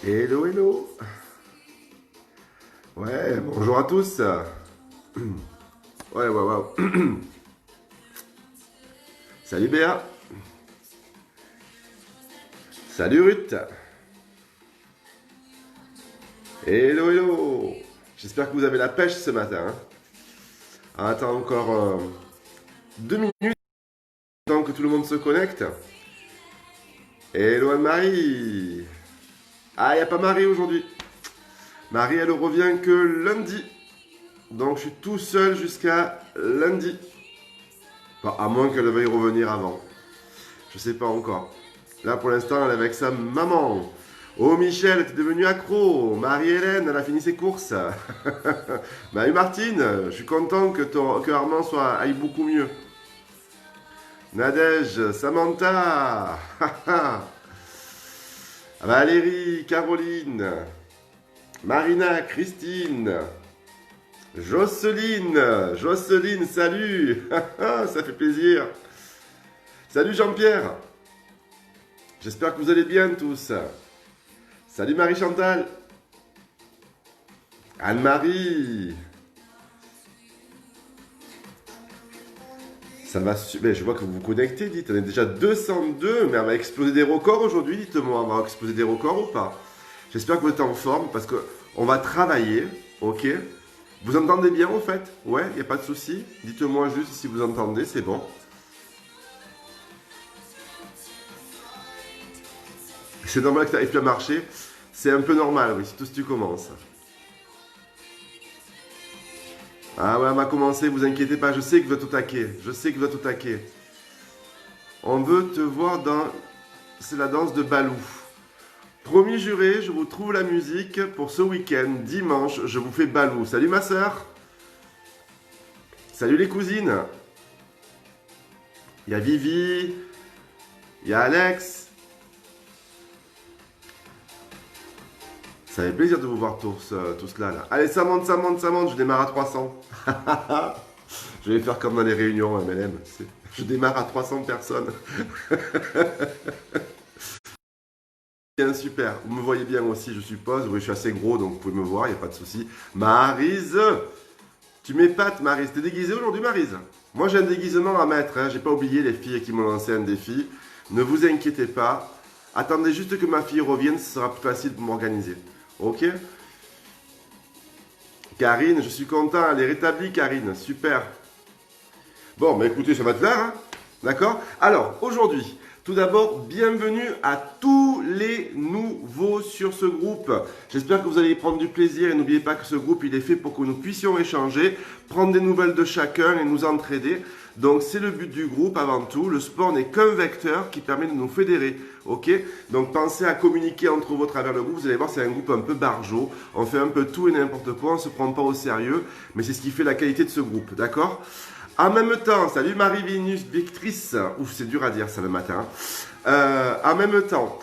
Hello, hello. Ouais, bonjour à tous. Ouais, ouais, ouais. Salut Béa. Salut Ruth. Hello, hello. J'espère que vous avez la pêche ce matin, hein. Attends encore 2 minutes tant que tout le monde se connecte. Hello Anne-Marie. Ah, il n'y a pas Marie aujourd'hui. Marie, elle revient que lundi. Donc je suis tout seul jusqu'à lundi. Enfin, à moins qu'elle veuille revenir avant. Je sais pas encore. Là, pour l'instant, elle est avec sa maman. Oh, Michel, t'es devenu accro. Marie-Hélène, elle a fini ses courses. Bah, et Martine, je suis content que Armand aille beaucoup mieux. Nadège, Samantha, Valérie, Caroline, Marina, Christine, Jocelyne, salut. Ça fait plaisir. Salut Jean-Pierre. J'espère que vous allez bien tous. Salut Marie-Chantal. Anne-Marie. Ça va super. Je vois que vous vous connectez, dites. On est déjà 202, mais on va exploser des records aujourd'hui, dites-moi. On va exploser des records ou pas? J'espère que vous êtes en forme parce que on va travailler, ok? Vous entendez bien en fait? Ouais, il n'y a pas de souci. Dites-moi juste si vous entendez, c'est bon. C'est normal que tu n'arrives plus à marcher. C'est un peu normal, oui, surtout si tu commences. Ah ouais, on va commencer, vous inquiétez pas, je sais que vous êtes au taquet. Je sais que vous êtes au taquet. On veut te voir dans... C'est la danse de Balou. Promis juré, je vous trouve la musique pour ce week-end. Dimanche, je vous fais Balou. Salut ma soeur. Salut les cousines. Il y a Vivi. Il y a Alex. Ça fait plaisir de vous voir tous là, là. Allez, ça monte, ça monte, ça monte. Je démarre à 300. Je vais faire comme dans les réunions MLM. Je démarre à 300 personnes. Bien, super. Vous me voyez bien aussi, je suppose. Oui, je suis assez gros, donc vous pouvez me voir, il n'y a pas de souci. Maryse, tu m'épates, Maryse. T'es déguisée aujourd'hui, Maryse? Moi, j'ai un déguisement à mettre. Hein. J'ai pas oublié les filles qui m'ont lancé un défi. Ne vous inquiétez pas. Attendez juste que ma fille revienne, ce sera plus facile pour m'organiser. Ok? Karine, je suis content. Elle est rétablie, Karine. Super. Bon, bah écoutez, ça va te faire, hein? D'accord? Alors, aujourd'hui, tout d'abord, bienvenue à tous les nouveaux sur ce groupe. J'espère que vous allez y prendre du plaisir et n'oubliez pas que ce groupe, il est fait pour que nous puissions échanger, prendre des nouvelles de chacun et nous entraider. Donc, c'est le but du groupe avant tout. Le sport n'est qu'un vecteur qui permet de nous fédérer. Ok? Donc, pensez à communiquer entre vous à travers le groupe. Vous allez voir, c'est un groupe un peu barjot. On fait un peu tout et n'importe quoi. On ne se prend pas au sérieux. Mais c'est ce qui fait la qualité de ce groupe. D'accord? En même temps, salut Marie-Vénus Victrice. Ouf, c'est dur à dire ça le matin. En même temps,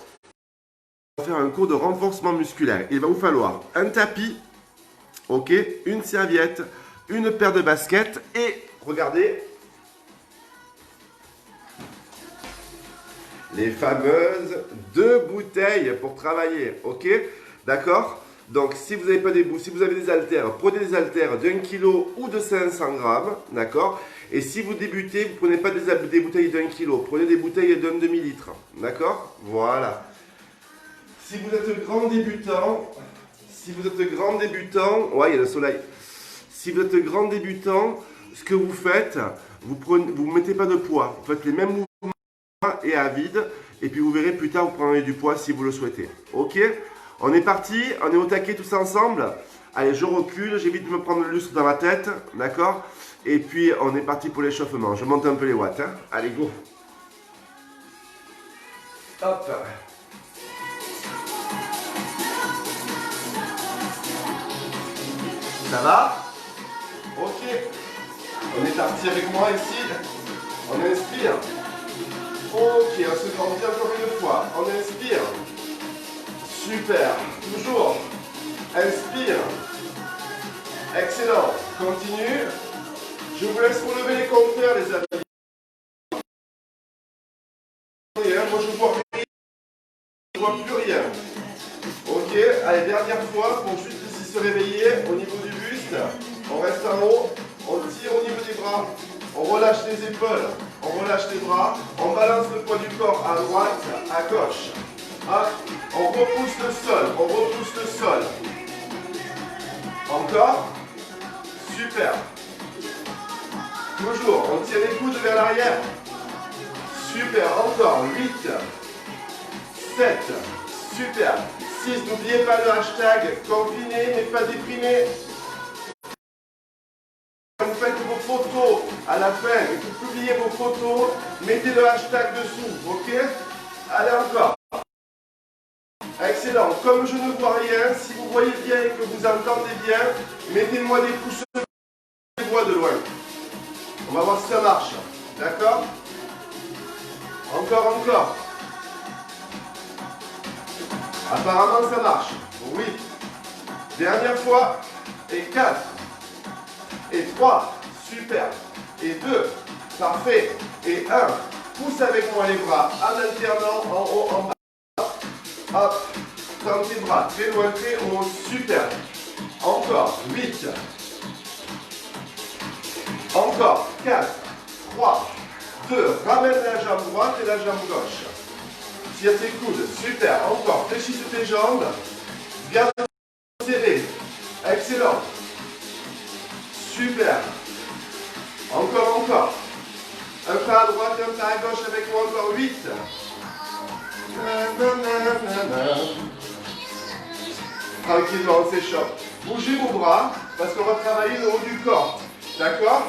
on va faire un cours de renforcement musculaire. Il va vous falloir un tapis, ok, une serviette, une paire de baskets et, regardez, les fameuses 2 bouteilles pour travailler, ok? D'accord? Donc, si vous n'avez pas si vous avez des haltères, prenez des haltères d'1 kg ou de 500 grammes, d'accord? Et si vous débutez, vous ne prenez pas des bouteilles d'1 kg, prenez des bouteilles d'un demi-litre, d'accord? Voilà. Si vous êtes grand débutant, ouais, il y a le soleil. Si vous êtes grand débutant, ce que vous faites, vous mettez pas de poids, vous faites les mêmes mouvements et à vide. Et puis vous verrez plus tard, vous prendrez du poids si vous le souhaitez. Ok? On est parti, on est au taquet tous ensemble. Allez, je recule, j'évite de me prendre le lustre dans la tête. D'accord? Et puis on est parti pour l'échauffement. Je monte un peu les watts. Hein. Allez, go! Hop! Ça va? Ok. On est parti avec moi ici. On inspire. Ok, on se grandit encore une fois. On inspire. Super. Toujours. Inspire. Excellent. Continue. Je vous laisse relever les compteurs, les amis. Moi, je vois rien. Je vois plus rien. Ok. allez, dernière fois pour juste ici se réveiller au niveau du buste. On reste en haut, on tire au niveau des bras, on relâche les épaules, on relâche les bras, on balance le poids du corps à droite, à gauche. Hop, on repousse le sol, on repousse le sol. Encore. Super. Toujours, on tire les coudes vers l'arrière. Super, encore. 8, 7, super. 6, n'oubliez pas le hashtag confiné mais pas déprimé. Quand vous faites vos photos à la fin et que vous publiez vos photos, mettez le hashtag dessous, ok? Allez encore. Excellent. Comme je ne vois rien, si vous voyez bien et que vous entendez bien, mettez-moi des pouces de loin. On va voir si ça marche. D'accord? Encore, encore. Apparemment, ça marche. Oui. Dernière fois. Et 4. Et 3. Super. Et 2. Parfait. Et 1. Pousse avec moi les bras en alternant en haut, en bas. Hop. Tends tes bras. Très loin, très haut. Super. Encore. 8. Encore. 4. 3. 2. Ramène la jambe droite et la jambe gauche. Tire tes coudes. Super. Encore. Fléchis sur tes jambes. Bien serré. Excellent. Super. Encore, encore. Un pas à droite et un pas à gauche avec moi. Encore 8. Tranquillement, on s'échauffe. Bougez vos bras parce qu'on va travailler le haut du corps. D'accord?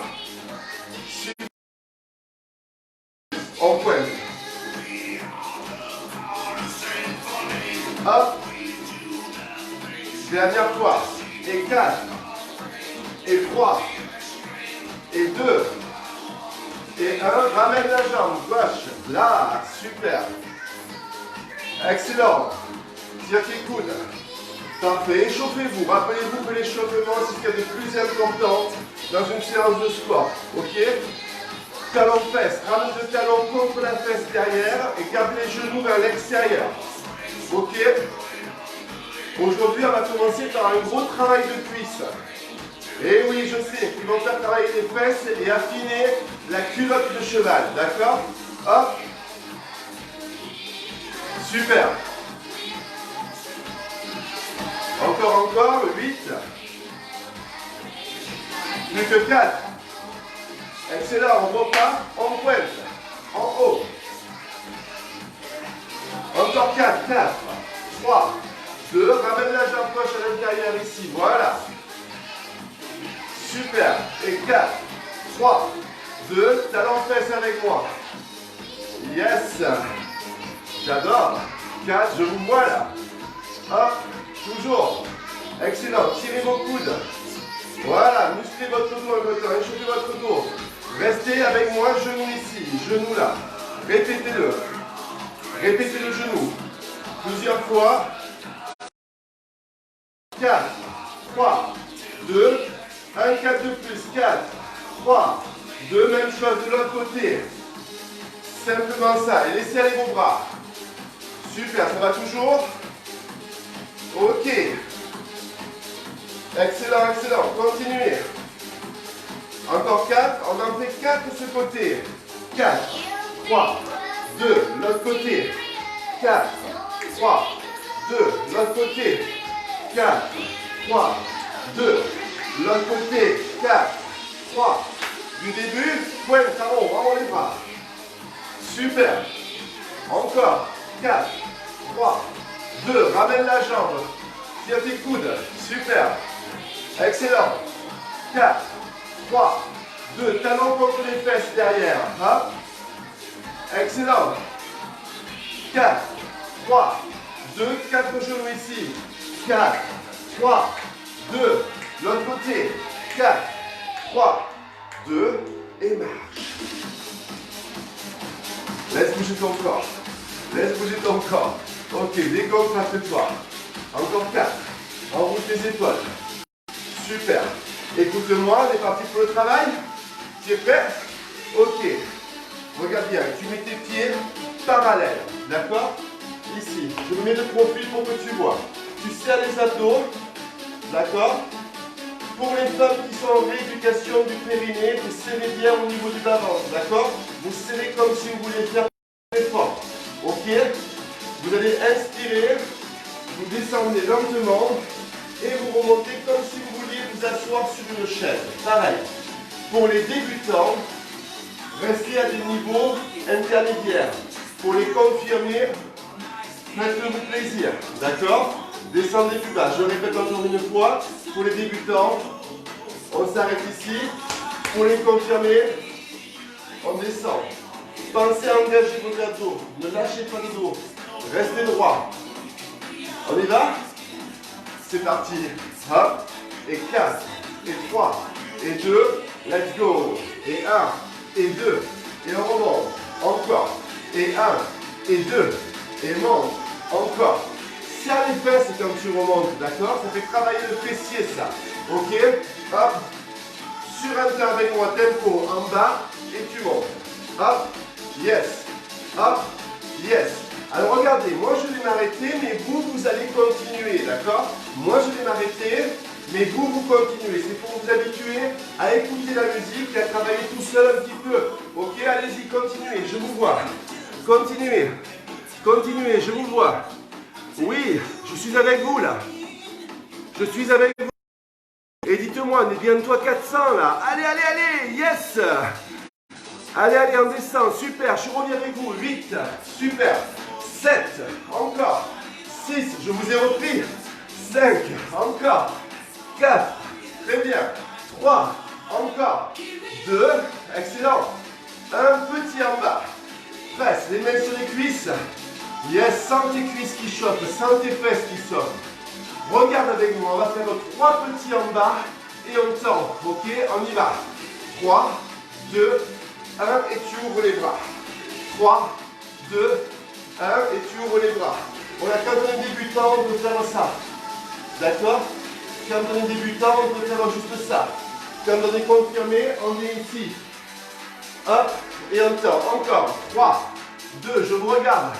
On pointe. Hop. Dernière fois. Et 4. Et 3. Et 2. Et 1. Ramène la jambe gauche. Là. Super. Excellent. Tire tes coudes. Parfait. Échauffez-vous. Rappelez-vous que l'échauffement, c'est ce qu'il y a de plus important dans une séance de sport. Ok? Talon fesse. Ramène le talon contre la fesse derrière et garde les genoux vers l'extérieur. Ok? Aujourd'hui, on va commencer par un gros travail de cuisse. Et oui, je sais, ils vont faire travailler les fesses et affiner la culotte de cheval. D'accord? Hop. Super. Encore, 8. Plus que 4. Excellent, on repart, on pointe, en haut. Encore 4, 3, 2, ramène la jambe gauche à l'intérieur ici, voilà. Super, et 4, 3, 2, talon fesse avec moi. Yes, j'adore. 4, je vous vois là. Hop, toujours. Excellent, tirez vos coudes. Voilà, musclez votre dos un peu, échauffez votre dos. Restez avec moi, genou ici, genou là. Répétez-le. Répétez le genou. Plusieurs fois. 4, 3, 2, 1, 4 de plus. 4, 3, 2, même chose de l'autre côté. Simplement ça. Et laissez aller vos bras. Super, ça va toujours? Ok. Excellent, excellent. Continuez. Encore 4. On en fait 4 de ce côté. 4, 3, 2. L'autre côté. 4, 3, 2. L'autre côté. 4, 3, 2. L'autre côté. 4, 3. Du début, pointe en haut, vraiment les bras. Super. Encore. 4, 3, 2. Ramène la jambe. Tire tes coudes. Super. Excellent. 4, 3, 2. Talon contre les fesses derrière. Hop. Excellent. 4, 3, 2. 4 genoux ici. 4, 3, 2. L'autre côté. 4, 3, 2. Et marche. Laisse bouger ton corps. Laisse bouger ton corps. Ok, décontracte-toi. Encore 4. Enroule tes épaules. Super. Écoute-moi, on est parti pour le travail. Tu es prêt? Ok. Regarde bien, tu mets tes pieds parallèles. D'accord? Ici. Je me mets de profil pour que tu vois. Tu serres les abdos. D'accord? Pour les femmes qui sont en rééducation du périnée, vous serrez bien au niveau du bas-ventre. D'accord? Vous serrez comme si vous vouliez faire très fort. Ok? Vous allez inspirer. Vous descendez lentement. Et vous remontez comme si vous vouliez vous asseoir sur une chaise. Pareil. Pour les débutants, restez à des niveaux intermédiaires. Pour les confirmer, faites-vous plaisir. D'accord? Descendez plus bas. Je répète encore une fois. Pour les débutants, on s'arrête ici. Pour les confirmer, on descend. Pensez à engager vos abdos. Ne lâchez pas le dos. Restez droit. On y va? C'est parti. Hop. Et 4. Et 3. Et 2. Let's go. Et 1. Et 2. Et on remonte. Encore. Et 1. Et 2. Et monte. Encore. Serre les fesses quand tu remontes. D'accord? Ça fait travailler le fessier, ça. Ok? Hop. Sur un temps avec moi. Tempo. En bas. Et tu montes. Hop. Yes. Hop. Yes. Alors regardez, moi je vais m'arrêter, mais vous, vous allez continuer, d'accord? Moi je vais m'arrêter, mais vous, vous continuez. C'est pour vous habituer à écouter la musique et à travailler tout seul un petit peu. Ok, allez-y, continuez, je vous vois. Continuez, continuez, je vous vois. Oui, je suis avec vous là. Je suis avec vous. Et dites-moi, on est bientôt à 400 là. Allez, allez, allez, yes! Allez, allez, on descend, super, je reviens avec vous. 8, super. 7, encore. 6, je vous ai repris. 5, encore. 4, très bien. 3, encore. 2, excellent. Un petit en bas. Presse, les mains sur les cuisses. Yes, sens tes cuisses qui chauffent, sens tes fesses qui chauffent. Regarde avec moi, on va faire 3 petits en bas et on tend. Ok, on y va. 3, 2, 1 et tu ouvres les bras. 3, 2, 1 et tu ouvres les bras. Voilà, quand on est débutant, on peut faire ça. D'accord? Quand on est débutant, on peut faire juste ça. Quand on est confirmé, on est ici. Hop, et on tend. Encore. 3, 2, je vous regarde.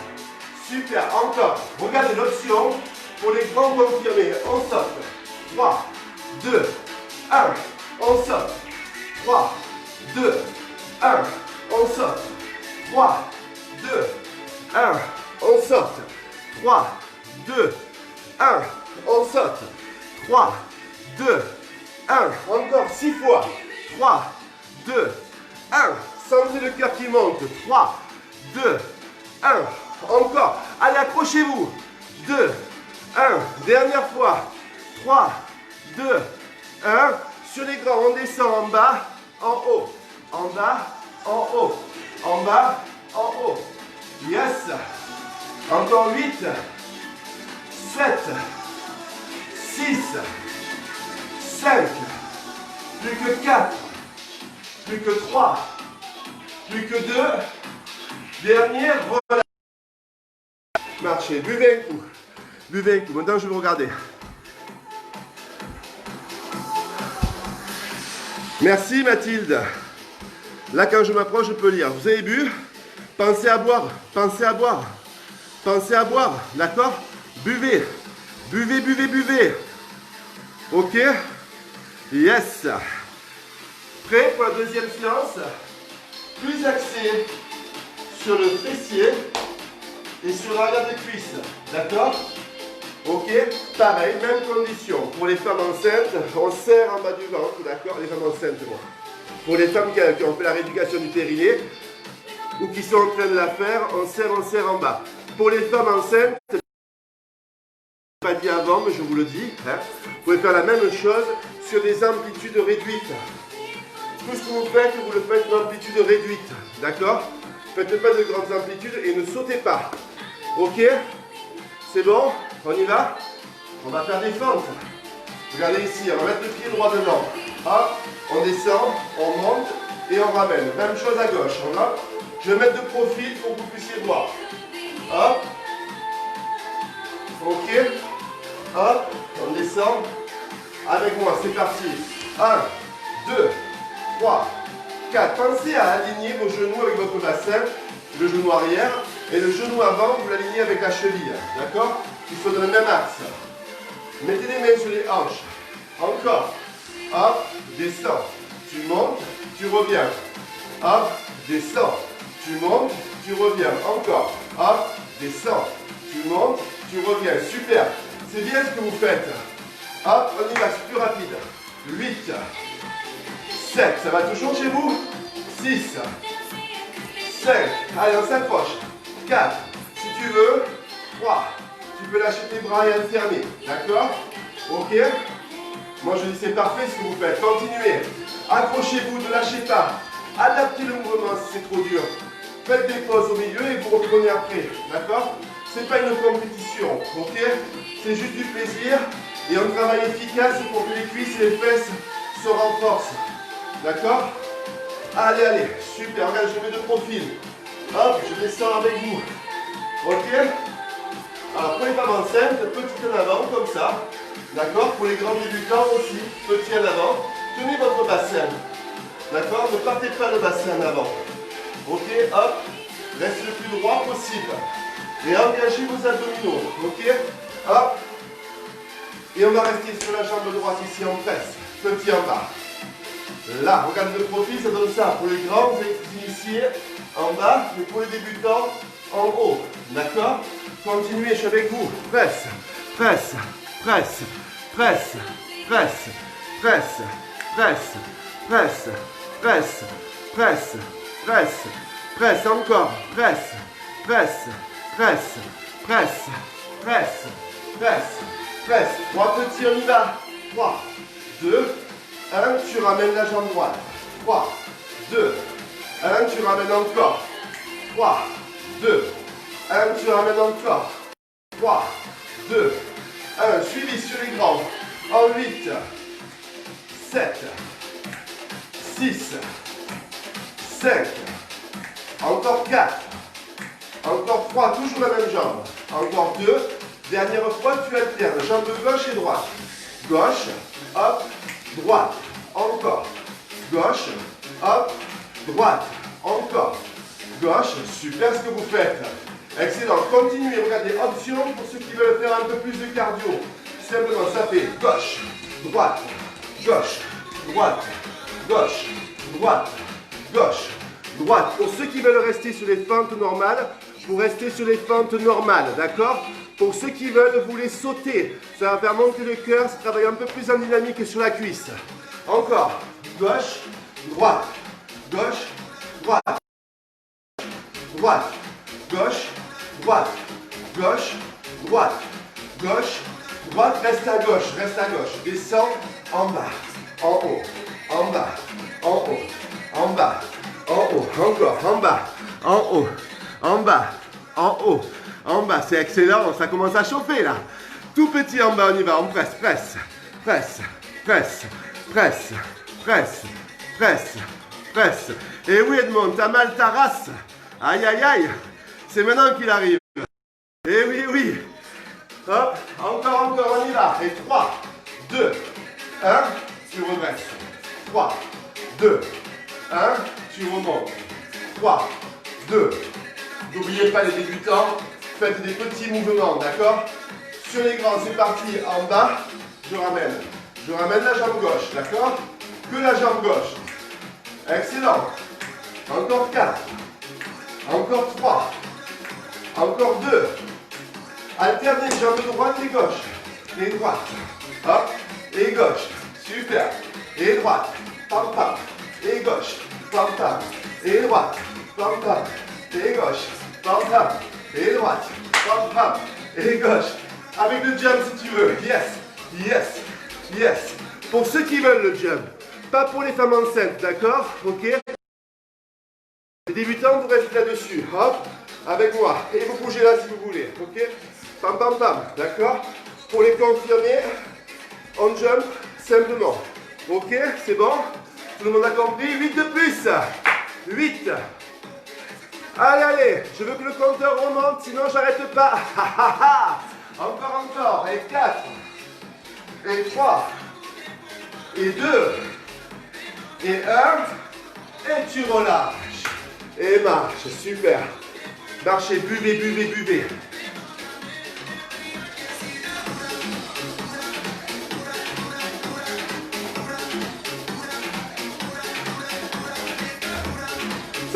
Super, encore. Regardez l'option pour les grands confirmés. On saute. 3, 2, 1. On saute. 3, 2, 1. On saute. 3, 2, 1, on saute. 3, 2, 1, on saute. 3, 2, 1, encore 6 fois. 3, 2, 1, sentez le cœur qui monte. 3, 2, 1, encore. Allez, accrochez-vous. 2, 1, dernière fois. 3, 2, 1, sur les grands, on descend en bas, en haut. En bas, en haut. En bas, en haut. Yes. Encore 8, 7, 6, 5, plus que 4, plus que 3, plus que 2. Dernière, voilà. Marchez, buvez un coup. Buvez un coup. Maintenant, je vais vous regarder. Merci Mathilde. Là, quand je m'approche, je peux lire. Vous avez bu? Pensez à boire. Pensez à boire. Pensez à boire. D'accord? Buvez. Buvez, buvez, buvez. Ok? Yes. Prêt pour la deuxième séance? Plus axé sur le fessier et sur l'arrière des cuisses. D'accord? Ok? Pareil, même condition. Pour les femmes enceintes, on serre en bas du ventre. D'accord? Les femmes enceintes, moi. Pour les femmes qui ont fait la rééducation du périnée ou qui sont en train de la faire, on serre en bas. Pour les femmes enceintes, je ne l'ai pas dit avant, mais je vous le dis, hein, vous pouvez faire la même chose sur des amplitudes réduites. Tout ce que vous faites en amplitude réduite. D'accord? Faites pas de grandes amplitudes et ne sautez pas. Ok? C'est bon? On y va? On va faire des fentes. Regardez ici, on va mettre le pied droit devant. Hop, on descend, on monte et on ramène. Même chose à gauche. Hop. Je vais mettre de profil pour que vous puissiez voir. Hop. Ok. Hop, on descend. Avec moi, c'est parti. 1, 2, 3, 4. Pensez à aligner vos genoux avec votre bassin, le genou arrière, et le genou avant, vous l'alignez avec la cheville. D'accord? Il faut dans le même axe. Mettez les mains sur les hanches. Encore. Hop, descends. Tu montes, tu reviens. Hop, descends. Tu montes, tu reviens. Encore. Hop, descends. Tu montes, tu reviens. Super. C'est bien ce que vous faites. Hop, on y va, c'est plus rapide. 8, 7, ça va toujours chez vous. 6, 5, allez, on s'approche. 4, si tu veux. 3, tu peux lâcher tes bras et alterner. D'accord? Ok? Moi je dis c'est parfait ce que vous faites. Continuez. Accrochez-vous, ne lâchez pas. Adaptez le mouvement si c'est trop dur. Faites des pauses au milieu et vous reprenez après. D'accord? C'est pas une compétition. Ok? C'est juste du plaisir. Et un travail efficace pour que les cuisses et les fesses se renforcent. D'accord? Allez, allez. Super. Regarde, je mets de profil. Hop, je descends avec vous. Ok? Alors, pour les femmes enceintes, petit en avant, comme ça. D'accord? Pour les grands débutants aussi, petit en avant. Tenez votre bassin. D'accord? Ne partez pas le bassin en avant. Ok? Hop. Restez le plus droit possible. Et engagez vos abdominaux. Ok? Hop. Et on va rester sur la jambe droite ici en presse. Petit en bas. Là, regardez le profil, ça donne ça. Pour les grands, vous allez initier en bas, mais pour les débutants, en haut. D'accord? Continuez, je suis avec vous. Presse, presse, presse, presse, presse, presse, presse, presse, presse, presse, presse, presse, encore. Presse, presse, presse, presse, presse, presse. Presse, 3 petits, on y va. 3, 2, 1, tu ramènes la jambe droite. 3, 2, 1, tu ramènes encore. 3, 2, 1, tu ramènes encore. 3, 2, 1, suivi sur les grands. En 8, 7, 6, 5, encore 4, encore 3, toujours la même jambe. Encore 2. Dernière fois, tu alternes. Jambe gauche et droite. Gauche, hop, droite. Encore. Gauche, hop, droite. Encore. Gauche, super ce que vous faites. Excellent. Continuez. Regardez, option pour ceux qui veulent faire un peu plus de cardio. Simplement, ça fait gauche, droite, gauche, droite, gauche, droite, gauche, droite. Pour ceux qui veulent rester sur les fentes normales, vous restez sur les fentes normales, d'accord? Pour ceux qui veulent, vous les sauter. Ça va faire monter le cœur, ça travaille un peu plus en dynamique sur la cuisse. Encore. Gauche, droite, gauche, droite, droite, gauche, droite, gauche, droite, gauche, droite, reste à gauche, reste à gauche. Descends en bas, en haut, en bas, en haut, en bas, en haut, encore, en bas, en haut, en bas, en haut. En bas, c'est excellent, ça commence à chauffer là. Tout petit en bas, on y va, on presse, presse, presse, presse, presse, presse, presse, presse. Et oui Edmond, t'as mal ta race. Aïe aïe aïe, c'est maintenant qu'il arrive. Et oui, oui. Hop, encore, on y va. Et 3, 2, 1, tu redresses. 3, 2, 1, tu remontes. 3, 2, n'oubliez pas les débutants. Faites des petits mouvements, d'accord? Sur les grands, c'est parti. En bas, je ramène. Je ramène la jambe gauche, d'accord? Que la jambe gauche. Excellent. Encore 4. Encore 3. Encore 2. Alternez jambe droite et gauche. Et droite. Hop. Et gauche. Super. Et droite. Pam pam. Et gauche. Pam pam. Et droite. Pam pam. Et gauche. Pam pam. Et droite, pam pam, et gauche. Avec le jump si tu veux. Yes, yes, yes. Pour ceux qui veulent le jump. Pas pour les femmes enceintes, d'accord? Ok? Les débutants, vous restez là-dessus. Hop, avec moi. Et vous bougez là si vous voulez. Ok? Pam pam pam, d'accord? Pour les confirmer, on jump simplement. Ok? C'est bon? Tout le monde a compris? 8 de plus. 8. Allez, allez, je veux que le compteur remonte, sinon j'arrête pas. Encore, encore. Et 4. Et 3. Et 2. Et 1. Et tu relâches. Et marche, super. Marchez, buvez, buvez, buvez.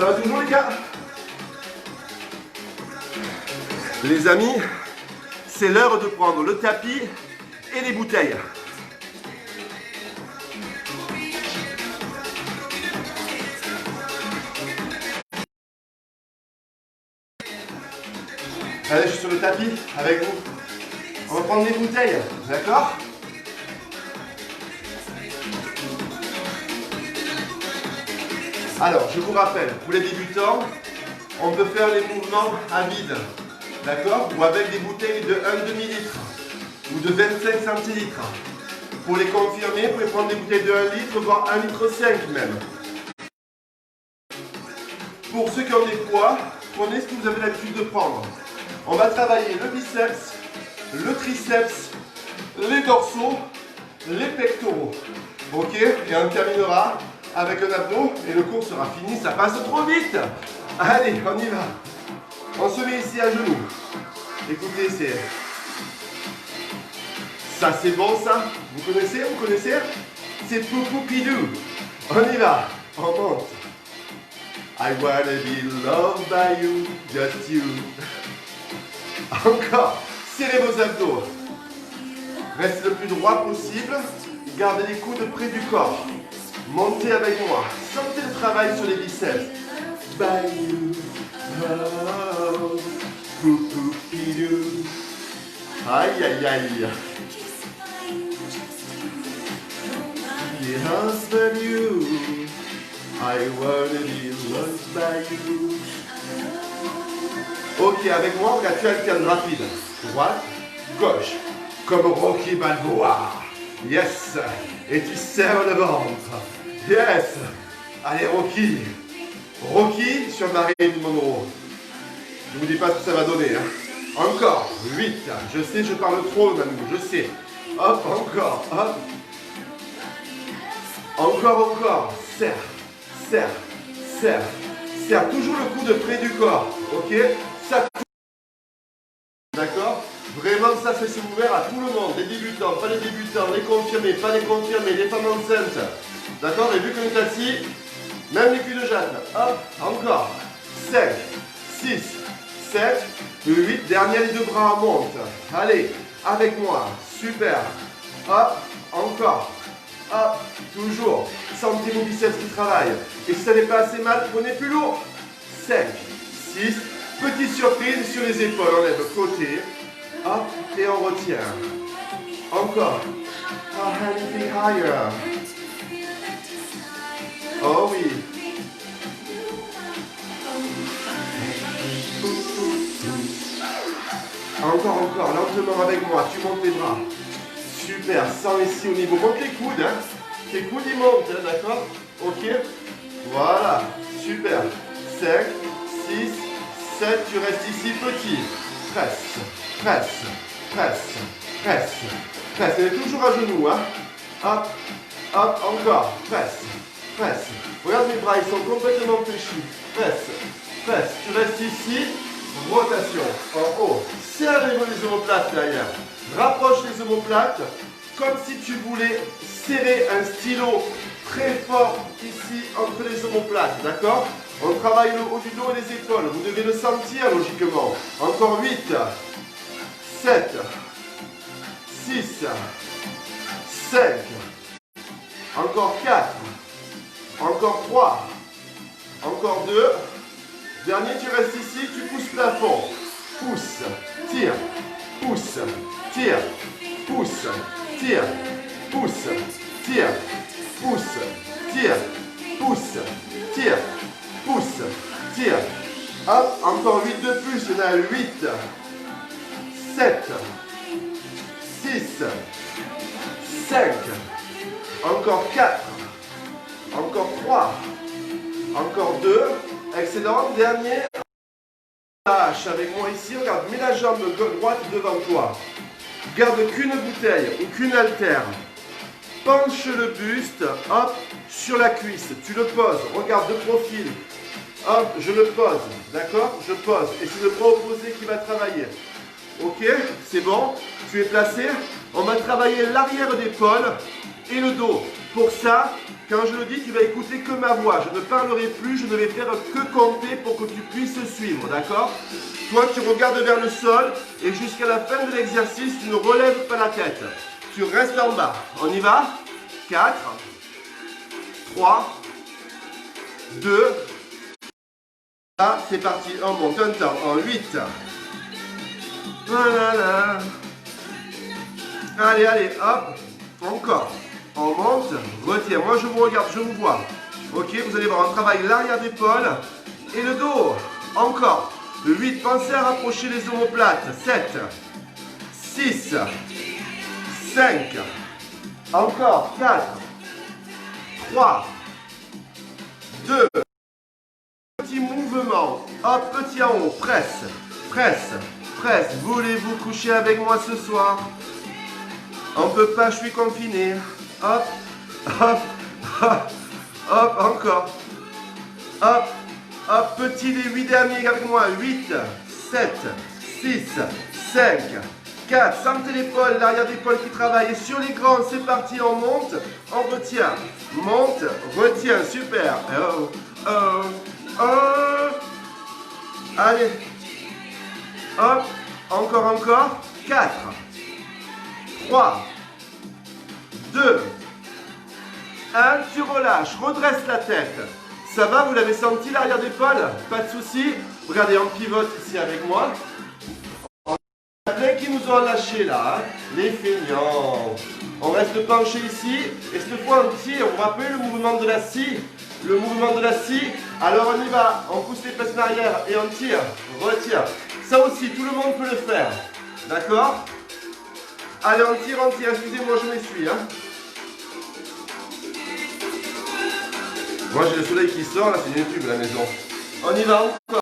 Ça va toujours les gars? Les amis, c'est l'heure de prendre le tapis et les bouteilles. Allez, je suis sur le tapis avec vous. On va prendre les bouteilles, d'accord? Alors, je vous rappelle, pour les débutants, on peut faire les mouvements à vide, d'accord? Ou avec des bouteilles de 1,5 litre ou de 25 centilitres. Pour les confirmer, vous pouvez prendre des bouteilles de 1 litre, voire 1,5 litre même. Pour ceux qui ont des poids, prenez ce que vous avez l'habitude de prendre. On va travailler le biceps, le triceps, les dorsaux, les pectoraux. Ok? Et on terminera avec un abdos et le cours sera fini. Ça passe trop vite! Allez, on y va. On se met ici à genoux. Écoutez, c'est... Ça, c'est bon, ça? Vous connaissez? Vous connaissez? C'est Poupoupidou. On y va. On monte. I wanna be loved by you, just you. Encore. Serrez vos abdos. Restez le plus droit possible. Gardez les coudes près du corps. Montez avec moi. Sentez le travail sur les biceps. By you, oh, Poupoupidou. Aïe, aïe, aïe. Just but you, I wanna be loved by you. Ok, avec moi, regarde, tu alternes rapide. Droite, gauche, comme Rocky Balboa. Yes. Et tu serres le ventre. Yes. Allez, Rocky. Rocky sur Marilyn Monroe. Je ne vous dis pas ce que ça va donner. Hein. Encore. 8. Je sais, je parle trop, Nanou. Je sais. Hop, encore. Hop. Encore, encore. Serre. Serre. Serre. Serre. Toujours le coude près du corps. Ok. Ça. D'accord? Vraiment, ça c'est ouvert à tout le monde. Les débutants, pas les débutants, les confirmés, pas les confirmés, les femmes enceintes. D'accord? Et vu qu'on est assis, même les culs de jatte. Hop, encore. 5, 6, 7, 8. Dernier, les deux bras montent. Allez, avec moi. Super. Hop, encore. Hop, toujours. Sentez vos biceps qui travaillent. Et si ça n'est pas assez mal, prenez plus lourd. 5, 6. Petite surprise sur les épaules. On lève côté. Hop, et on retient. Encore. Oh, anything higher. Oh oui. Encore, encore, lentement avec moi. Tu montes les bras. Super, sens ici au niveau. Monte les coudes. Hein. Les coudes, ils montent, hein, d'accord? Ok. Voilà. Super. 5, 6, 7. Tu restes ici petit. Presse. Presse, presse, presse, presse. Elle est toujours à genoux, hein. Hop, hop, encore. Presse, presse. Regarde mes bras, ils sont complètement fléchis. Presse, presse. Tu restes ici. Rotation. En haut. Serre les omoplates derrière. Rapproche les omoplates. Comme si tu voulais serrer un stylo très fort ici entre les omoplates. D'accord? On travaille le haut du dos et les épaules. Vous devez le sentir logiquement. Encore 8. 7, 6, 5, encore 4, encore 3, encore 2, dernier tu restes ici, tu pousses plafond, pousse, tire, pousse, tire, pousse, tire, pousse, tire, pousse, tire, pousse, tire, pousse, tire, hop, encore 8 de plus, il y en a 8, 7, 6, 5, encore 4, encore 3, encore 2, excellent, dernier, lâche avec moi ici, regarde, mets la jambe droite devant toi, garde qu'une bouteille ou qu'une haltère, penche le buste, hop, sur la cuisse, tu le poses, regarde de profil, hop, je le pose, d'accord, je pose, et c'est le bras opposé qui va travailler. Ok, c'est bon, tu es placé. On va travailler l'arrière d'épaule et le dos. Pour ça, quand je le dis, tu vas écouter que ma voix. Je ne parlerai plus, je ne vais faire que compter pour que tu puisses suivre, d'accord? Toi, tu regardes vers le sol et jusqu'à la fin de l'exercice, tu ne relèves pas la tête. Tu restes en bas. On y va? 4, 3, 2, là, c'est parti. On monte un temps en 8. Voilà. Allez, allez, hop. Encore. On monte, retiens. Moi, je vous regarde, je vous vois. Ok, vous allez voir, on travaille l'arrière d'épaule et le dos. Encore. 8, pensez à rapprocher les omoplates. 7, 6, 5. Encore. 4, 3, 2. Petit mouvement. Hop, petit en haut. Presse, presse, presse. Voulez-vous coucher avec moi ce soir? On ne peut pas, je suis confiné. Hop, hop, hop, hop, encore. Hop, hop, petit les 8 derniers avec moi. 8, 7, 6, 5, 4. Sentez l'épaule, l'arrière d'épaule qui travaille. Et sur les grands, c'est parti, on monte, on retient. Monte, retient, super. Oh, oh, oh. Allez. Hop, encore. 4, 3, 2, 1, tu relâches, redresse la tête. Ça va, vous l'avez senti l'arrière d'épaule? Pas de souci. Regardez, on pivote ici avec moi. Il y en a plein qui nous ont lâché là, hein. Les feignants. On reste penché ici, et cette fois on tire. Vous vous rappelez le mouvement de la scie? Le mouvement de la scie. Alors on y va, on pousse les fesses en arrière et on tire, retire. Ça aussi, tout le monde peut le faire. D'accord? Allez, on tire, excusez-moi, je m'essuie. Hein. Moi, j'ai le soleil qui sort, là, c'est YouTube, la maison. On y va encore.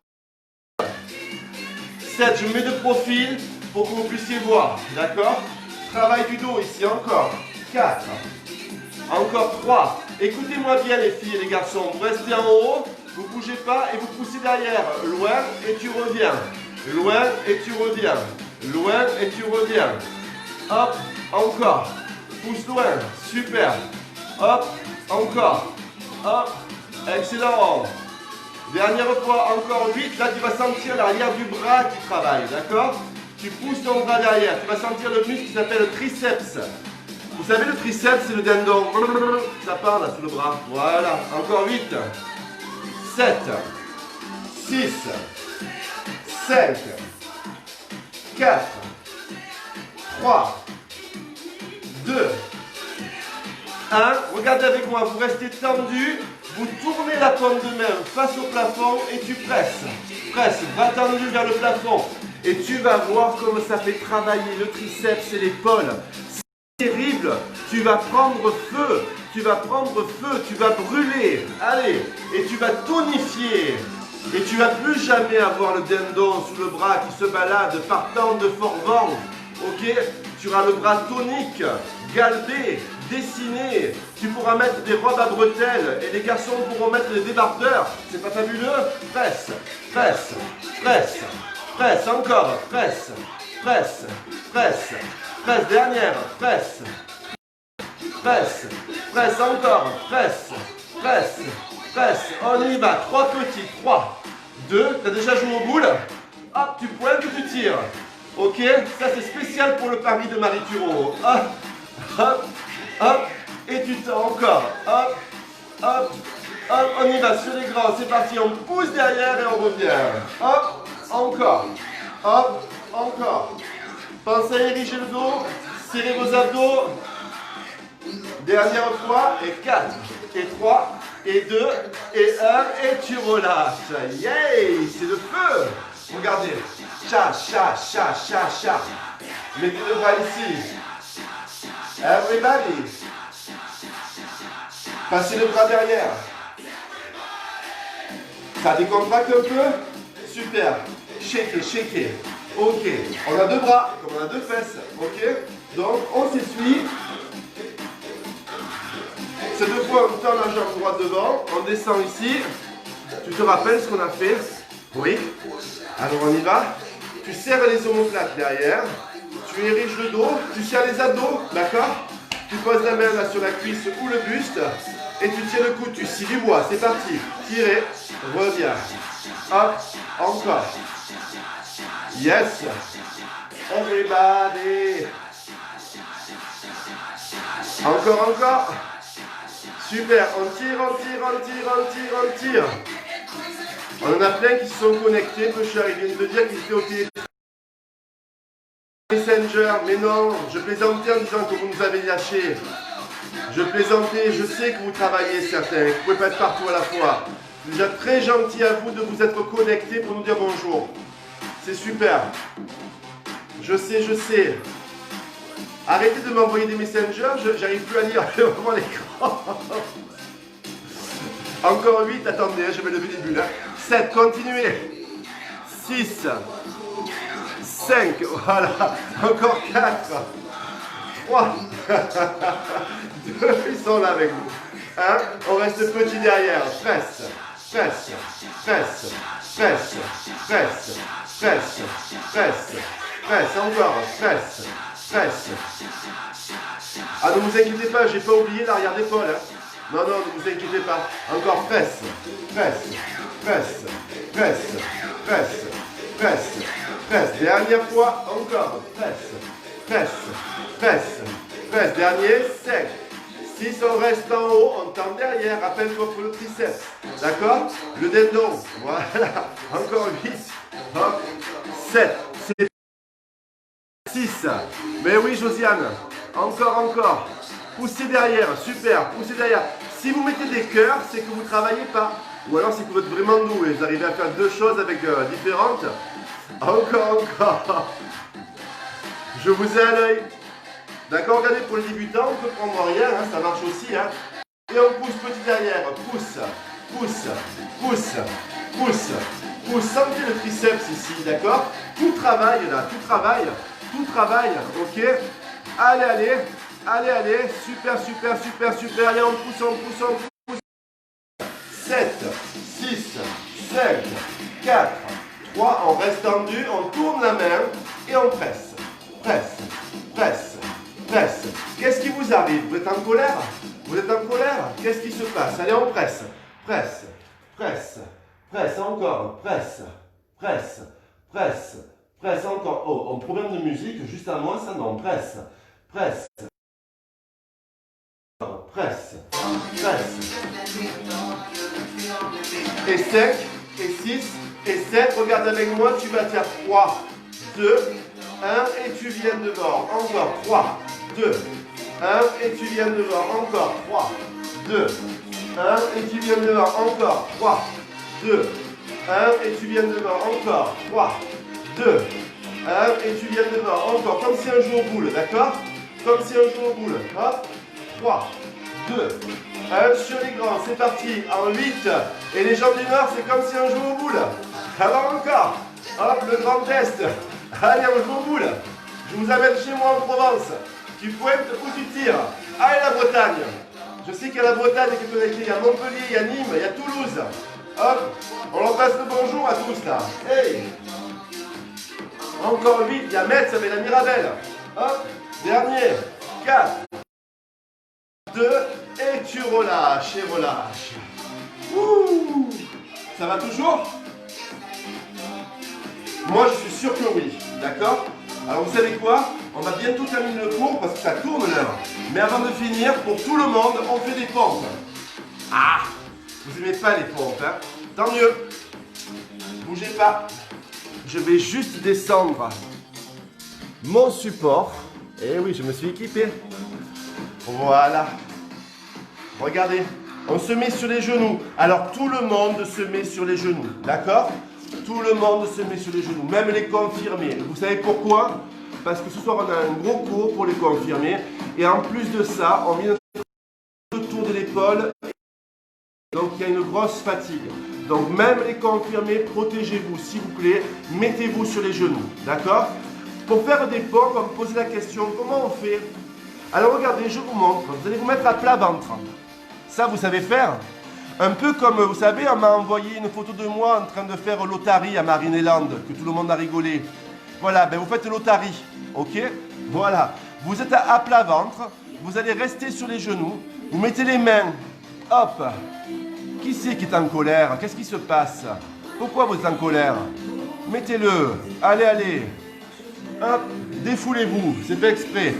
7, je me mets de profil pour que vous puissiez voir. D'accord? Travail du dos ici, encore. 4. Encore 3. Écoutez-moi bien, les filles et les garçons. Vous restez en haut, vous ne bougez pas et vous poussez derrière. Loin et tu reviens. Loin et tu reviens. Loin et tu reviens. Hop, encore. Pousse loin, super. Hop, encore. Hop, excellent. Dernière fois, encore 8. Là, tu vas sentir l'arrière du bras qui travaille, d'accord? Tu pousses ton bras derrière. Tu vas sentir le muscle qui s'appelle le triceps. Vous savez, le triceps, c'est le dindon. Ça part là sous le bras. Voilà, encore 8. 7, 6, 5, 4, 3, 2, 1. Regardez avec moi, vous restez tendu, vous tournez la paume de main face au plafond et tu presses. Presse, va tendu vers le plafond. Et tu vas voir comment ça fait travailler le triceps et l'épaule. C'est terrible, tu vas prendre feu, tu vas brûler. Allez, et tu vas tonifier. Et tu vas plus jamais avoir le dindon sous le bras qui se balade partant de fort vent. Ok? Tu auras le bras tonique, galbé, dessiné. Tu pourras mettre des robes à bretelles et les garçons pourront mettre des débardeurs. C'est pas fabuleux? Presse, presse, presse, presse, encore, presse, presse, presse, presse, dernière, presse, presse, presse, encore, presse, presse, presse. On y va, 3 petits, 3, 2, tu as déjà joué au boule? Hop, tu pointes ou tu tires? Ok, ça c'est spécial pour le pari de Marie Thureau. Hop, hop, hop, et tu tends encore. Hop, hop, hop, on y va sur les grands, c'est parti, on pousse derrière et on revient. Hop, encore, hop, encore. Pensez à ériger le dos, serrez vos abdos. Dernière fois, et 4, et 3, et 2, et 1, et tu relâches. Yay, c'est le feu. Regardez, cha, cha, cha, cha, cha. Mettez le bras ici. Everybody. Passez le bras derrière. Ça décontracte un peu? Super. Shakez, shakez. Ok. On a 2 bras, comme on a 2 fesses. Ok. Donc, on s'essuie. Cette fois, on tend la jambe droite devant. On descend ici. Tu te rappelles ce qu'on a fait? Oui. Alors on y va. Tu serres les omoplates derrière. Tu ériges le dos. Tu serres les abdos. D'accord? Tu poses la main là sur la cuisse ou le buste et tu tiens le coude, tu scies du bois. C'est parti. Tirez, reviens. Hop, encore. Yes. Everybody. Encore, encore. Super. On tire, on tire, on tire, on tire, on tire. On en a plein qui se sont connectés. Pêcheur, ils viennent de dire qu'ils étaient au téléphone. Messenger, mais non, je plaisantais en disant que vous nous avez lâchés. Je plaisantais, je sais que vous travaillez certains, vous ne pouvez pas être partout à la fois. C'est déjà très gentil à vous de vous être connectés pour nous dire bonjour. C'est super. Je sais, je sais. Arrêtez de m'envoyer des messengers, j'arrive plus à lire vraiment l'écran. Encore 8, attendez, je vais lever les bulles. 7, continuez. 6. 5, voilà, encore 4, 3, 2, ils sont là avec vous. Hein? On reste petit derrière, presse, presse, presse, presse, presse, presse, presse, presse, encore, presse, presse. Ah, ne vous inquiétez pas, j'ai pas oublié l'arrière d'épaule. Hein? Non, non, ne vous inquiétez pas. Encore presse, presse, presse, presse, presse, presse. Presse, dernière fois, encore, presse, presse, presse, presse, dernier, 5, 6, on reste en haut, on tend derrière, rappelle-toi pour le triceps, d'accord? Le dindon, voilà, encore 8, hop, 7, 6, mais oui Josiane, encore, poussez derrière, super, poussez derrière. Si vous mettez des cœurs, c'est que vous ne travaillez pas, ou alors c'est que vous êtes vraiment doué, vous arrivez à faire deux choses avec différentes. Encore. Je vous ai à l'œil. D'accord, regardez, pour les débutants, on peut prendre rien, hein, ça marche aussi. Hein. Et on pousse petit derrière. Pousse, pousse, pousse, pousse, pousse. Sentez le triceps ici, d'accord? Tout travaille là, tout travaille, ok? Allez, allez, allez, allez. Super, super, super, super. Allez, on pousse, on pousse, on pousse. 7, 6, 5, 4, 3, on reste tendu, on tourne la main et on presse. Presse, presse, presse. Qu'est-ce qui vous arrive? Vous êtes en colère? Vous êtes en colère? Qu'est-ce qui se passe? Allez, on presse. Presse, presse, presse, encore. Presse, presse, presse, presse, encore. Oh, un problème de musique, juste à moi, ça non. Presse, presse. Presse, presse. Et 5, et 6, et 7. Regarde avec moi, tu vas faire 3, 2, 1, et tu viens devant. Encore 3, 2, 1, et tu viens devant. Encore 3, 2, 1, et tu viens devant. Encore 3, 2, 1, et tu viens devant. Encore 3, 2, 1, et tu viens devant. Encore, comme si on joue au boule, d'accord? Comme si on joue au boule. Hop, 3, 2, 1 sur les grands, c'est parti, en 8. Et les gens du Nord, c'est comme si on joue au boule. Alors encore, hop, le grand test. Allez, on joue au boule. Je vous amène chez moi en Provence. Tu pointes ou tu tires. Allez, la Bretagne. Je sais qu'il y a la Bretagne qui est connectée. Il y a Montpellier, il y a Nîmes, il y a Toulouse. Hop, on leur passe le bonjour à tous là. Hey. Encore 8, il y a Metz avec la Mirabelle. Hop, dernier, 4, 2, et tu relâches et relâches. Ouh, ça va toujours? Moi, je suis sûr que oui, d'accord? Alors, vous savez quoi? On va bientôt terminer le cours parce que ça tourne l'heure. Mais avant de finir, pour tout le monde, on fait des pompes. Ah, vous n'aimez pas les pompes, hein? Tant mieux. Bougez pas. Je vais juste descendre mon support. Et oui, je me suis équipé. Voilà. Regardez, on se met sur les genoux. Alors, tout le monde se met sur les genoux, d'accord? Tout le monde se met sur les genoux, même les confirmés. Vous savez pourquoi? Parce que ce soir, on a un gros cours pour les confirmés. Et en plus de ça, on vient autour de l'épaule. Donc, il y a une grosse fatigue. Donc, même les confirmés, protégez-vous, s'il vous plaît. Mettez-vous sur les genoux, d'accord? Pour faire des pompes, on me pose la question, comment on fait? Alors, regardez, je vous montre. Vous allez vous mettre à plat ventre. Ça, vous savez faire? Un peu comme, vous savez, on m'a envoyé une photo de moi en train de faire l'otarie à Marineland, que tout le monde a rigolé. Voilà, ben vous faites l'otarie, ok? Voilà. Vous êtes à plat ventre, vous allez rester sur les genoux. Vous mettez les mains. Hop. Qui c'est qui est en colère? Qu'est-ce qui se passe? Pourquoi vous êtes en colère? Mettez-le. Allez, allez. Hop. Défoulez-vous. C'est fait exprès.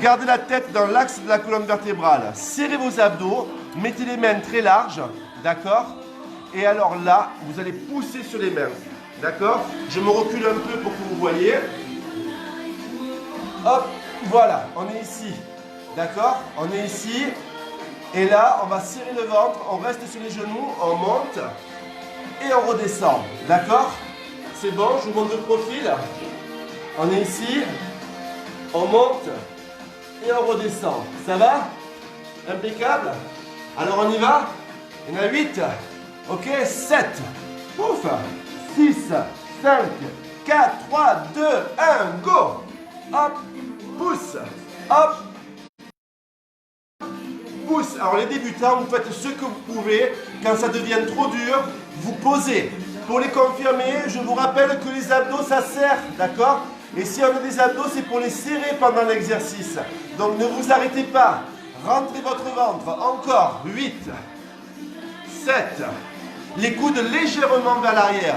Gardez la tête dans l'axe de la colonne vertébrale. Serrez vos abdos. Mettez les mains très larges. D'accord? Et alors là, vous allez pousser sur les mains. D'accord? Je me recule un peu pour que vous voyez. Hop. Voilà. On est ici. D'accord? On est ici. Et là, on va serrer le ventre, on reste sur les genoux, on monte et on redescend. D'accord? C'est bon, je vous montre le profil. On est ici, on monte et on redescend. Ça va? Impeccable? Alors on y va? Il y en a 8. Ok, 7. Ouf! 6, 5, 4, 3, 2, 1, go! Hop, pousse, hop. Pousse. Alors les débutants, vous faites ce que vous pouvez. Quand ça devient trop dur, vous posez. Pour les confirmer, je vous rappelle que les abdos, ça serre, d'accord? Et si on a des abdos, c'est pour les serrer pendant l'exercice. Donc ne vous arrêtez pas. Rentrez votre ventre. Encore. 8, 7. Les coudes légèrement vers l'arrière.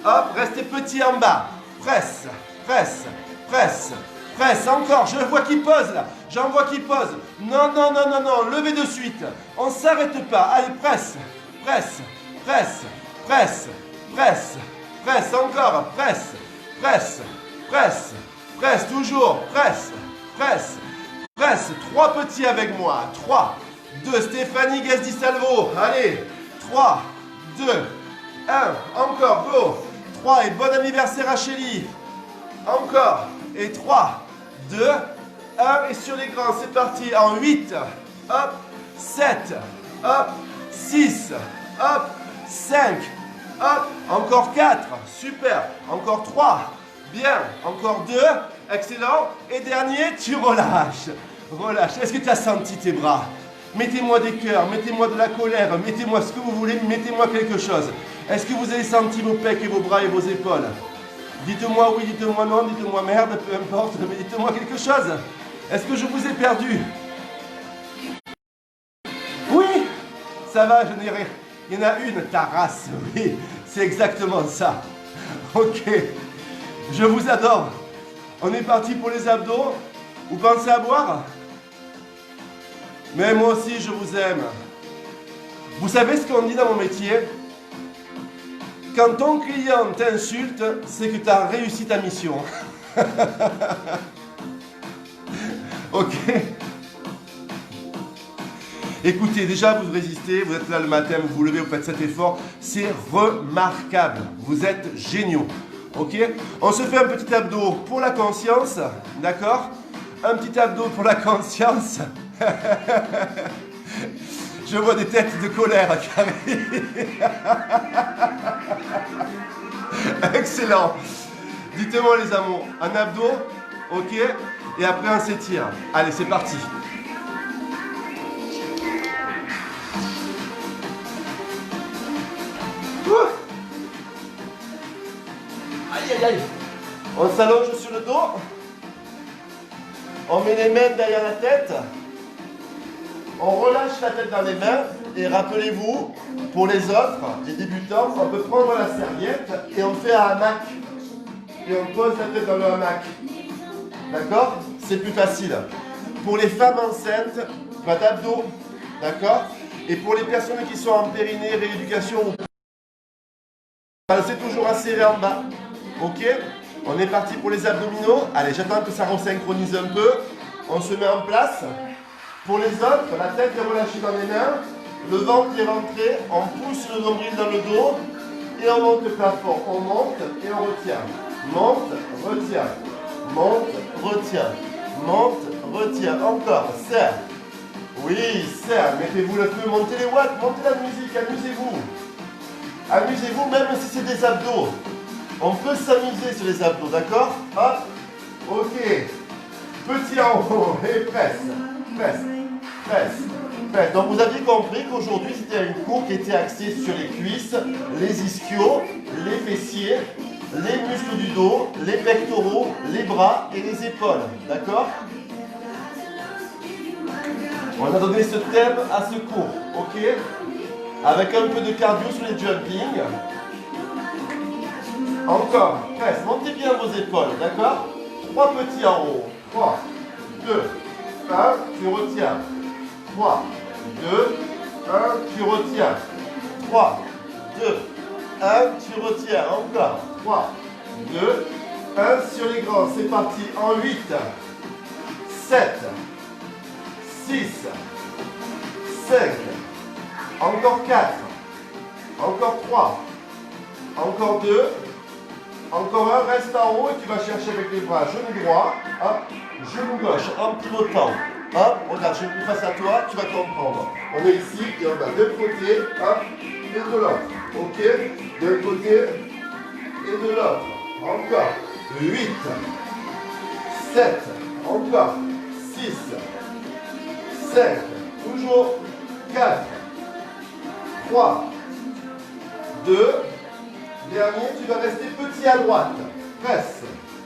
Hop, restez petit en bas. Presse, presse, presse. Presse, encore, je vois qu'il pose là. J'en vois qu'il pose. Non, non, non, non, non, levez de suite. On ne s'arrête pas. Allez, presse, presse, presse, presse, presse, presse, encore, presse, presse, presse, presse, toujours, presse, presse, presse. 3 petits avec moi. 3, 2, Stéphanie Guest Salvo. Allez, 3, 2, 1, encore, go. 3 et bon anniversaire à Chélie. Encore, et 3, 2, 1 et sur les grands, c'est parti, en 8, hop, 7, hop, 6, hop, 5, hop, encore 4, super, encore 3, bien, encore 2, excellent, et dernier, tu relâches, relâche, est-ce que tu as senti tes bras? Mettez-moi des cœurs, mettez-moi de la colère, mettez-moi ce que vous voulez, mettez-moi quelque chose. Est-ce que vous avez senti vos pecs et vos bras et vos épaules? Dites-moi oui, dites-moi non, dites-moi merde, peu importe, mais dites-moi quelque chose. Est-ce que je vous ai perdu? Oui, ça va, je n'ai rien. Il y en a une, ta race, oui, c'est exactement ça. Ok, je vous adore. On est parti pour les abdos. Vous pensez à boire? Mais moi aussi, je vous aime. Vous savez ce qu'on dit dans mon métier? Quand ton client t'insulte, c'est que tu as réussi ta mission. Ok? Écoutez, déjà vous résistez, vous êtes là le matin, vous vous levez, vous faites cet effort. C'est remarquable. Vous êtes géniaux. Ok? On se fait un petit abdo pour la conscience. D'accord? Un petit abdo pour la conscience. Je vois des têtes de colère qui arrivent. Excellent. Dites-moi les amours, un abdo, ok? Et après on s'étire. Allez, c'est parti. Aïe, aïe, aïe. On s'allonge sur le dos. On met les mains derrière la tête. On relâche la tête dans les mains. Et rappelez-vous, pour les autres, les débutants, on peut prendre la serviette et on fait un hamac. Et on pose la tête dans le hamac. D'accord? C'est plus facile. Pour les femmes enceintes, pas d'abdos. D'accord? Et pour les personnes qui sont en périnée, rééducation, c'est toujours à serrer en bas. Ok? On est parti pour les abdominaux. Allez, j'attends que ça resynchronise un peu. On se met en place. Pour les autres, la tête est relâchée dans les mains. Le ventre est rentré. On pousse le nombril dans le dos. Et on monte le plafond. On monte et on retient. Monte, retient. Monte, retient. Monte, retient. Encore. Serre. Oui, serre. Mettez-vous le feu. Montez les watts. Montez la musique. Amusez-vous. Amusez-vous même si c'est des abdos. On peut s'amuser sur les abdos, d'accord? Hop. Ok. Petit en haut. Et presse. Presse. Presse. Presse. Donc vous aviez compris qu'aujourd'hui c'était un cours qui était axé sur les cuisses, les ischios, les fessiers, les muscles du dos, les pectoraux, les bras et les épaules. D'accord? On a donné ce thème à ce cours, ok? Avec un peu de cardio sur les jumping. Encore, presse, montez bien vos épaules, d'accord? 3 petits en haut. 3, 2, 1, tu retiens. 3, 2, 1, tu retiens. 3, 2, 1, tu retiens. Encore. 3, 2, 1 sur les grands. C'est parti. En 8, 7, 6, 5, encore 4, encore 3, encore 2, encore 1, reste en haut et tu vas chercher avec les bras, genou droit, hop, genou gauche, en pivotant, hop, regarde, genou face à toi, tu vas comprendre. On est ici et on va d'un côté, hop, et de l'autre, ok, d'un côté et de l'autre, encore, 8, 7, encore, 6, 5, toujours, 4, 3, 2, dernier, tu vas rester petit à droite. Presse,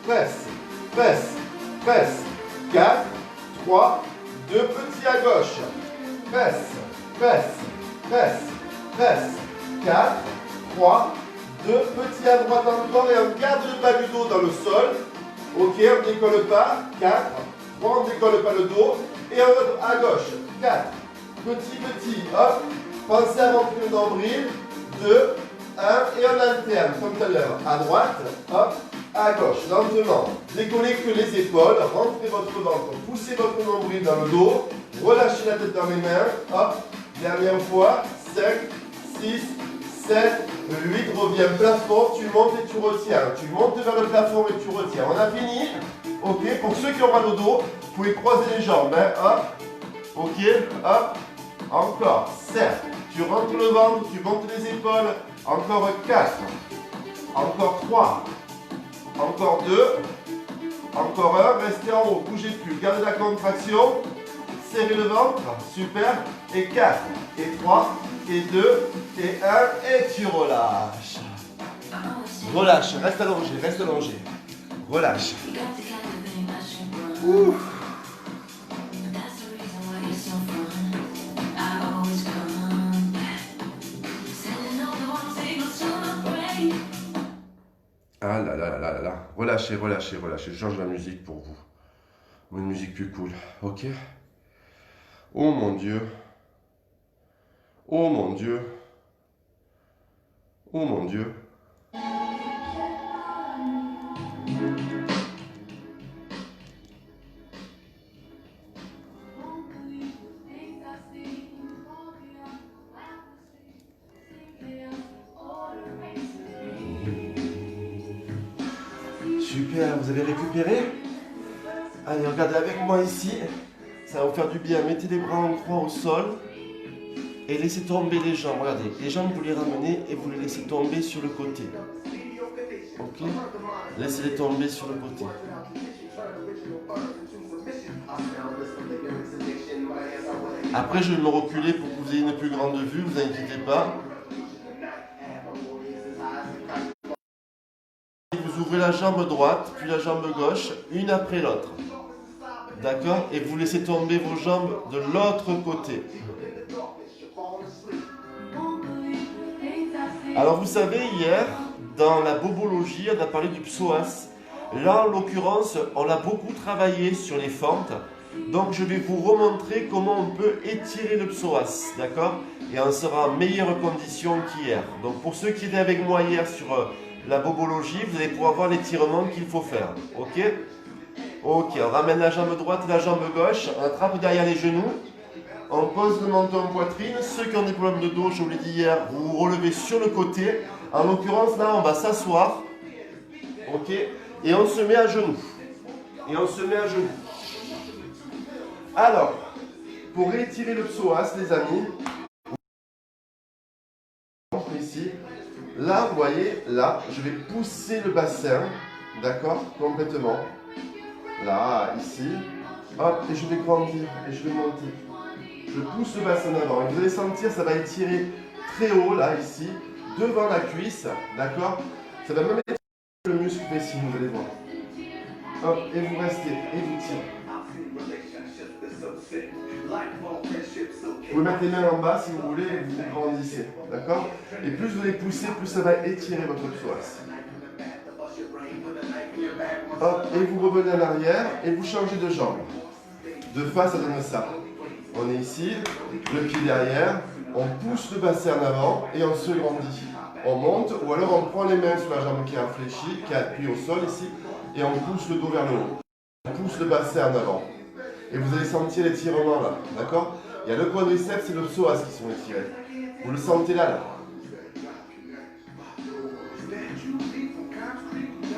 presse, presse, presse. 4, 3, 2 petits à gauche. Presse, presse, presse, presse. 4, 3, 2 petits à droite encore et on garde le bas du dos dans le sol. Ok, on ne décolle pas. 4, 3, on ne décolle pas le dos. Et on va à gauche. 4, petit, petit, hop. Pensez à rentrer le nombril. 2, 1 et on alterne comme tout à l'heure. À droite, hop, à gauche, lentement. Décollez que les épaules, rentrez votre ventre, poussez votre nombril dans le dos, relâchez la tête dans les mains, hop, dernière fois, 5, 6, 7, 8, reviens plafond, tu montes et tu retiens. Tu montes vers le plafond et tu retiens. On a fini. Ok, pour ceux qui ont mal au dos, vous pouvez croiser les jambes, hein, hop, ok, hop, encore, serre. Tu rentres le ventre, tu montes les épaules. Encore 4. Encore 3. Encore 2. Encore 1. Restez en haut. Bougez plus. Gardez la contraction. Serrez le ventre. Super. Et 4. Et 3. Et 2. Et 1. Et tu relâches. Relâche. Reste allongé. Reste allongé. Relâche. Ouh. Ah là là là là là, relâchez, relâchez, relâchez. Je change la musique pour vous. Une musique plus cool, ok? Oh mon Dieu. Oh mon Dieu. Oh mon Dieu. Super, vous avez récupéré? Allez, regardez avec moi ici. Ça va vous faire du bien. Mettez les bras en croix au sol. Et laissez tomber les jambes. Regardez, les jambes, vous les ramenez et vous les laissez tomber sur le côté. Ok? Laissez-les tomber sur le côté. Après, je vais me reculer pour que vous ayez une plus grande vue. Vous inquiétez pas. Vous ouvrez la jambe droite, puis la jambe gauche, une après l'autre. D'accord? Et vous laissez tomber vos jambes de l'autre côté. Alors vous savez, hier, dans la bobologie, on a parlé du psoas. Là, en l'occurrence, on a beaucoup travaillé sur les fentes. Donc je vais vous remontrer comment on peut étirer le psoas. D'accord? Et on sera en meilleure condition qu'hier. Donc pour ceux qui étaient avec moi hier sur la bobologie, vous allez pouvoir voir l'étirement qu'il faut faire. Ok? Ok, on ramène la jambe droite et la jambe gauche. On attrape derrière les genoux. On pose le menton en poitrine. Ceux qui ont des problèmes de dos, je vous l'ai dit hier, vous vous relevez sur le côté. En l'occurrence, là, on va s'asseoir. Ok? Et on se met à genoux. Et on se met à genoux. Alors, pour étirer le psoas, les amis, ici, là, vous voyez, là, je vais pousser le bassin, d'accord, complètement. Là, ici, hop, et je vais grandir, et je vais monter. Je pousse le bassin d'avant, et vous allez sentir, ça va étirer très haut, là, ici, devant la cuisse, d'accord. Ça va même étirer le muscle fessier, vous allez voir. Hop, et vous restez, et vous tirez. Vous pouvez mettre les mains en bas si vous voulez et vous grandissez. D'accord? Et plus vous les poussez, plus ça va étirer votre psoas. Hop, et vous revenez en arrière et vous changez de jambe. De face, ça donne ça. On est ici, le pied derrière, on pousse le bassin en avant et on se grandit. On monte ou alors on prend les mains sur la jambe qui est infléchie, qui est appuyée au sol ici, et on pousse le dos vers le haut. On pousse le bassin en avant. Et vous allez sentir l'étirement là, d'accord? Il y a le quadriceps et le psoas qui sont étirés. Vous le sentez là, là.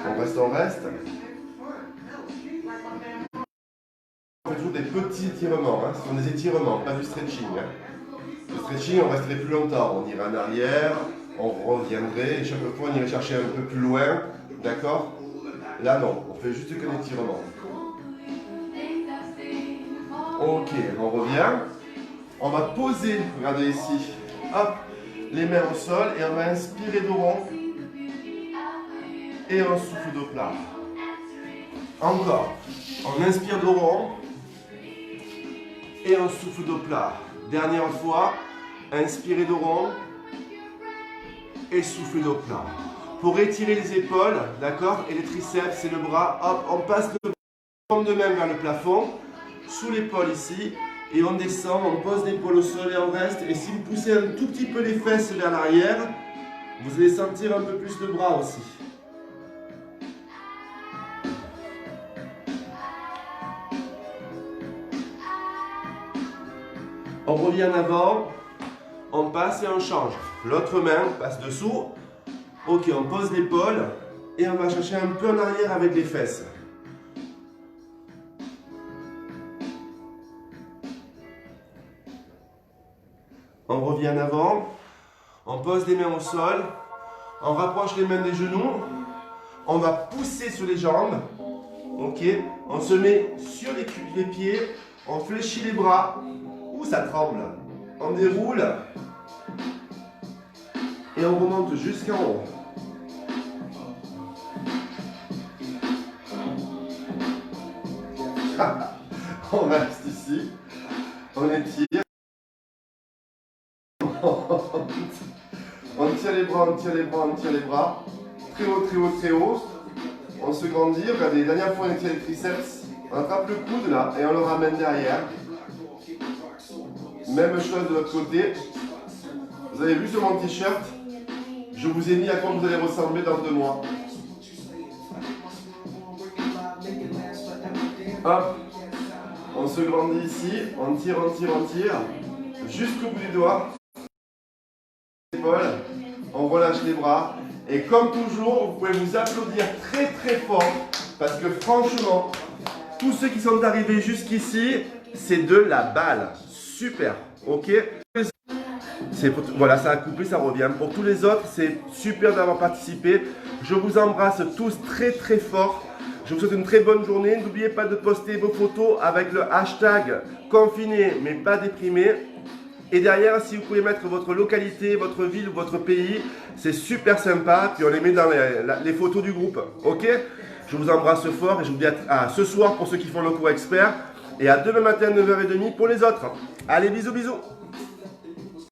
On reste, on reste. On fait toujours des petits étirements, hein. Ce sont des étirements, pas du stretching. Hein. Le stretching, on resterait plus longtemps. On irait en arrière, on reviendrait, et chaque fois on irait chercher un peu plus loin, d'accord? Là non, on fait juste qu'un étirement. Ok, on revient. On va poser, regardez ici, hop, les mains au sol et on va inspirer dos rond et on souffle dos plat. Encore, on inspire dos rond et on souffle dos plat. Dernière fois, inspirez dos rond et souffle dos plat. Pour étirer les épaules, d'accord, et les triceps et le bras, hop, on passe le paume de main vers le plafond, sous l'épaule ici, et on descend, on pose l'épaule au sol et on reste. Et si vous poussez un tout petit peu les fesses vers l'arrière, vous allez sentir un peu plus le bras aussi. On revient en avant, on passe et on change. L'autre main passe dessous. Ok, on pose l'épaule et on va chercher un peu en arrière avec les fesses. On revient en avant, on pose les mains au sol, on rapproche les mains des genoux, on va pousser sur les jambes, ok, on se met sur les pieds, on fléchit les bras, ouh ça tremble, on déroule et on remonte jusqu'en haut. On reste ici, on étire. On tire les bras, on tire les bras, on tire les bras. Très haut, très haut, très haut. On se grandit. Regardez, la dernière fois on étire les triceps. On attrape le coude là et on le ramène derrière. Même chose de l'autre côté. Vous avez vu sur mon t-shirt, je vous ai mis à quoi vous allez ressembler dans 2 mois. Hop. On se grandit ici. On tire, on tire, on tire. Jusqu'au bout du doigt. On relâche les bras et comme toujours vous pouvez vous applaudir très très fort parce que franchement tous ceux qui sont arrivés jusqu'ici c'est de la balle, super, ok, voilà, ça a coupé, ça revient. Pour tous les autres c'est super d'avoir participé, je vous embrasse tous très très fort, je vous souhaite une très bonne journée, n'oubliez pas de poster vos photos avec le hashtag confiné mais pas déprimé. Et derrière, si vous pouvez mettre votre localité, votre ville ou votre pays, c'est super sympa. Puis on les met dans les photos du groupe. Ok? Je vous embrasse fort et je vous dis à ce soir pour ceux qui font le cours expert. Et à demain matin à 9h30 pour les autres. Allez, bisous, bisous!